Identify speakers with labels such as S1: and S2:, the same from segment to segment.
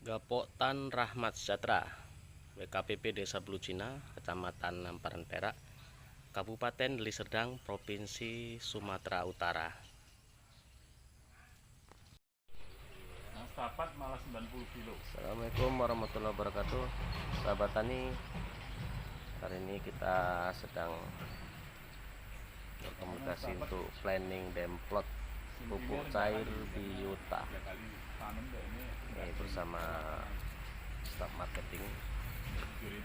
S1: Gapoktan Rahmat Sejahtera, WKPP Desa Bulucina, Kecamatan Namparan Perak, Kabupaten Deli Serdang, Provinsi Sumatera Utara.
S2: Tapat malah 90 kilo.
S1: Assalamualaikum warahmatullahi wabarakatuh. Sahabat tani, hari ini kita sedang berkomunikasi untuk planning demplot pupuk cair biota. Ini bersama staf marketing dari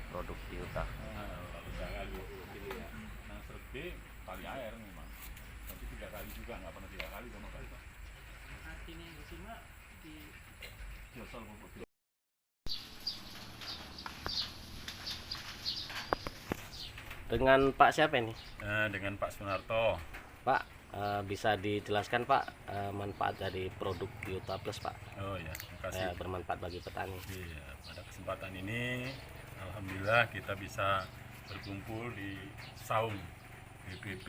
S1: produk biota.
S2: Nah, serbe kali air memang. Nanti 3 kali juga, nggak pernah 3 kali sama kali.
S3: Artinya di sini di
S2: Josol pupuk biota.
S1: Dengan Pak siapa ini?
S2: Dengan Pak Sunarto.
S1: Pak, bisa dijelaskan Pak manfaat dari produk Biota Plus Pak?
S2: Oh ya, terima kasih.
S1: Bermanfaat bagi petani.
S2: Iya, pada kesempatan ini alhamdulillah kita bisa berkumpul di Saung BPP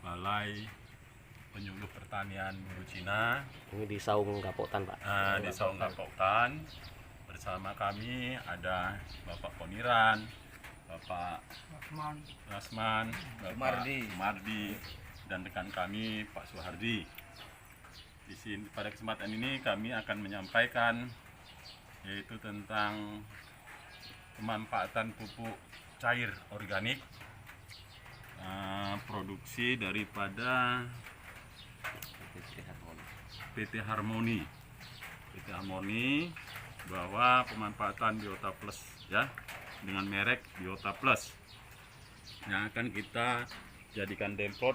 S2: Balai Penyuluh Pertanian Bulucina.
S1: Ini di Saung Gapoktan Pak.
S2: Di Saung Gapoktan bersama kami ada Bapak Poniran, Bapak Rasman, Bapak Mardi, dan rekan kami Pak Suhardi. Di sini pada kesempatan ini kami akan menyampaikan yaitu tentang pemanfaatan pupuk cair organik, produksi daripada PT Harmoni. PT Harmoni bahwa pemanfaatan Biota Plus ya, dengan merek Biota Plus yang akan kita jadikan demplot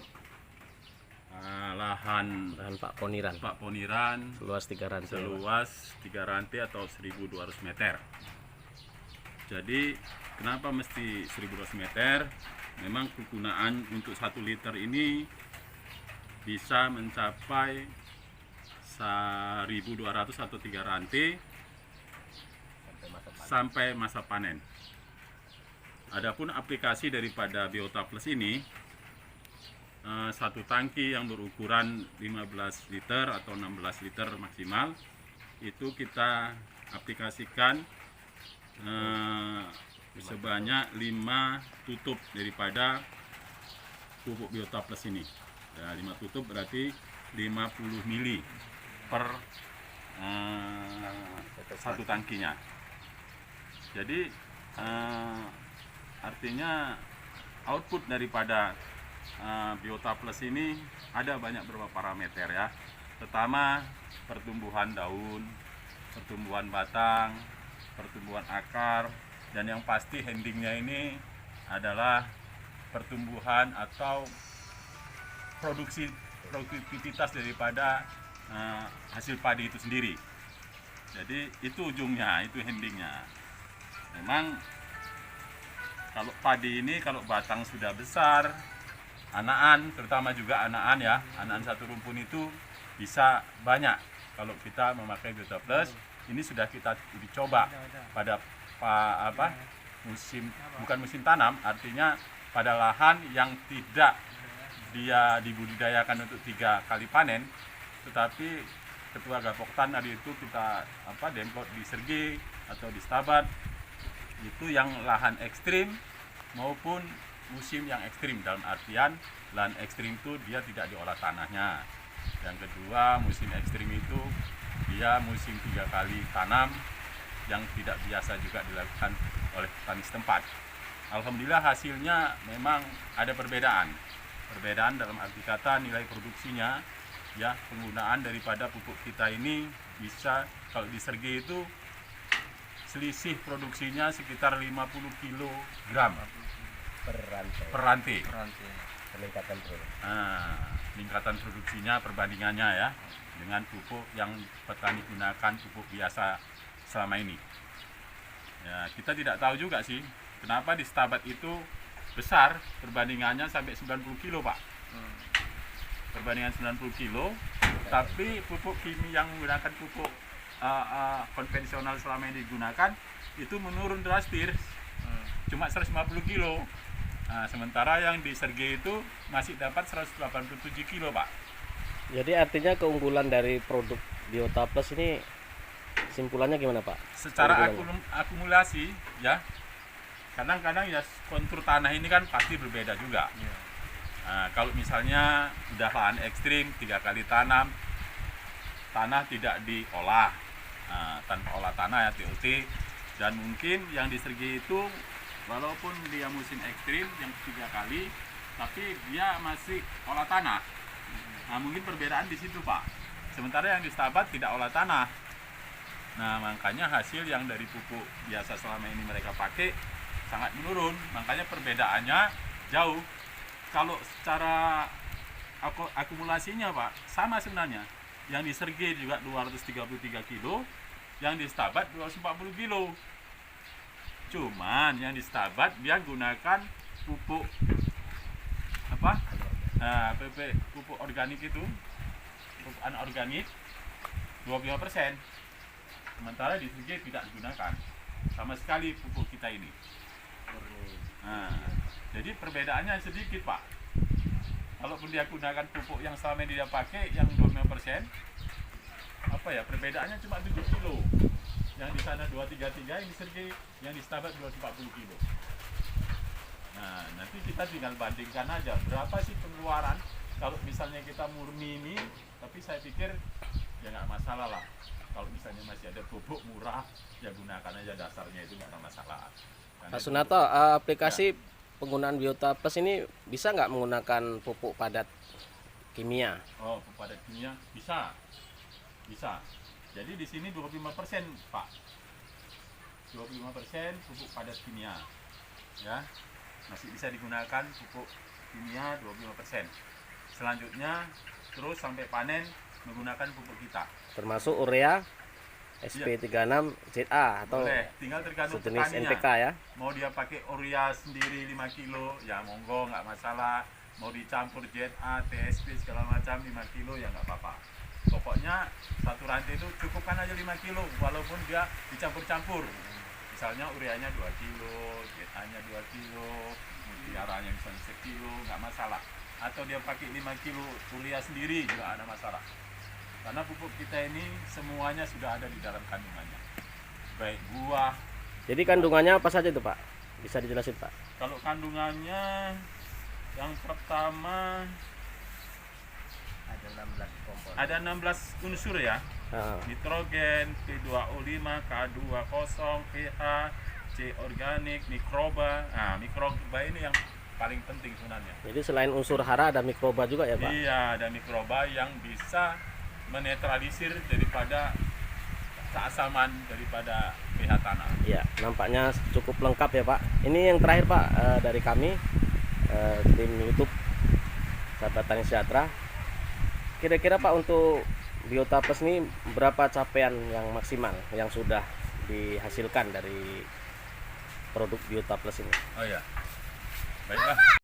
S2: lahan
S1: Pak Poniran.
S2: Pak Poniran
S1: Seluas 3 rantai.
S2: seluas 3 rantai atau 1.200 meter. Jadi kenapa mesti 1.200 meter? Memang kegunaan untuk 1 liter ini bisa mencapai 1.200 atau 3 rantai sampai masa panen. Adapun aplikasi daripada Biota Plus ini, satu tangki yang berukuran 15 liter atau 16 liter maksimal, itu kita aplikasikan sebanyak 5 tutup daripada pupuk Biota Plus ini. Ya, 5 tutup berarti 50 mili per satu tangkinya. Jadi artinya output daripada Biota Plus ini ada banyak beberapa parameter ya. Pertama, pertumbuhan daun, pertumbuhan batang, pertumbuhan akar, dan yang pasti endingnya ini adalah pertumbuhan atau produktivitas daripada hasil padi itu sendiri. Jadi itu ujungnya, itu endingnya. Memang kalau padi ini, kalau batang sudah besar, anaan, terutama juga anaan ya, anaan satu rumpun itu bisa banyak. Kalau kita memakai Biota Plus, ini sudah kita dicoba pada bukan musim tanam, artinya pada lahan yang tidak dia dibudidayakan untuk 3 kali panen, tetapi Ketua Gapoktan tadi itu kita demplot di Sergi atau di Stabat, itu yang lahan ekstrim maupun musim yang ekstrim, dalam artian lahan ekstrim itu dia tidak diolah tanahnya. Yang kedua, musim ekstrim itu dia musim 3 kali tanam yang tidak biasa juga dilakukan oleh petani setempat. Alhamdulillah hasilnya memang ada perbedaan dalam arti kata nilai produksinya ya. Penggunaan daripada pupuk kita ini bisa, kalau di Sergi itu selisih produksinya sekitar 50 kg per rantai. Peningkatan produksinya perbandingannya ya dengan pupuk yang petani gunakan, pupuk biasa selama ini. Ya, kita tidak tahu juga sih kenapa di Stabat itu besar perbandingannya sampai 90 kilo Pak. Perbandingan 90 kilo, tapi pupuk kimia yang menggunakan pupuk konvensional selama ini digunakan itu menurun drastis, cuma 150 kilo. Sementara yang di Sergi itu masih dapat 187 kilo Pak.
S1: Jadi artinya keunggulan dari produk Biota Plus ini simpulannya gimana Pak?
S2: Secara
S1: Keunggulannya.
S2: akumulasi ya, kadang-kadang ya kontur tanah ini kan pasti berbeda juga. Nah, kalau misalnya udah lahan ekstrim 3 kali tanam, tanah tidak diolah, tanpa olah tanah ya TOT, dan mungkin yang di Sergi itu walaupun dia musim ekstrim yang 3 kali, tapi dia masih olah tanah. Nah, mungkin perbedaan di situ Pak. Sementara yang di Stabat tidak olah tanah. Nah, makanya hasil yang dari pupuk biasa selama ini mereka pakai sangat menurun. Makanya perbedaannya jauh. Kalau secara akumulasinya Pak, sama sebenarnya. Yang di Sergi juga 233 kilo, yang di Stabat 240 kilo. Cuman yang di Stabat dia gunakan pupuk apa? Pupuk organik itu, pupuk anorganik 25%. Sementara di Sergi tidak digunakan sama sekali pupuk kita ini. Nah, jadi perbedaannya sedikit Pak. Kalaupun dia gunakan pupuk yang selama ini dia pakai yang 25%, apa ya, perbedaannya cuma 7 kilo. Yang di sana 233, yang di Sergi, yang di Stabat 240 kilo. Nah, nanti kita tinggal bandingkan aja berapa sih pengeluaran kalau misalnya kita murni ini, tapi saya pikir ya nggak masalah lah. Kalau misalnya masih ada pupuk murah, ya gunakan aja dasarnya, itu nggak ada masalah. Karena
S1: Pak Sunarto, aplikasi penggunaan Biota Plus ini bisa nggak menggunakan pupuk padat kimia?
S2: Oh, pupuk padat kimia bisa. Jadi di sini 25% Pak. 25% pupuk padat kimia. Ya. Masih bisa digunakan pupuk kimia 25%. Selanjutnya terus sampai panen menggunakan pupuk kita.
S1: Termasuk urea SP36 ZA atau
S2: Boleh, tinggal tergantung
S1: sejenis
S2: petaninya.
S1: NPK ya.
S2: Mau dia pakai urea sendiri 5 kilo, ya monggo, nggak masalah. Mau dicampur ZA, TSP segala macam 5 kilo, ya nggak apa-apa. Pokoknya satu rantai itu cukupkan aja 5 kilo, walaupun dia dicampur-campur. Misalnya ureanya 2 kilo, ZA-nya 2 kilo, mutiaranya misalnya 1 kilo, nggak masalah. Atau dia pakai 5 kilo urea sendiri, juga ada masalah. Karena pupuk kita ini semuanya sudah ada di dalam kandungannya. Baik buah.
S1: Jadi kandungannya apa saja itu Pak? Bisa dijelasin Pak?
S2: Kalau kandungannya yang pertama ada 16 unsur ya. Nitrogen, P2O5, K20, pH, C organik, mikroba. Nah, mikroba ini yang paling penting sebenarnya.
S1: Jadi selain unsur hara ada mikroba juga ya Pak?
S2: Iya, ada mikroba yang bisa menetralisir daripada keasaman daripada pH tanah.
S1: Iya, nampaknya cukup lengkap ya Pak. Ini yang terakhir Pak, dari kami tim YouTube Sahabat Tani Sejahtera. Kira-kira Pak untuk Biota Plus ini berapa capaian yang maksimal yang sudah dihasilkan dari produk Biota Plus ini?
S2: Oh ya, baiklah.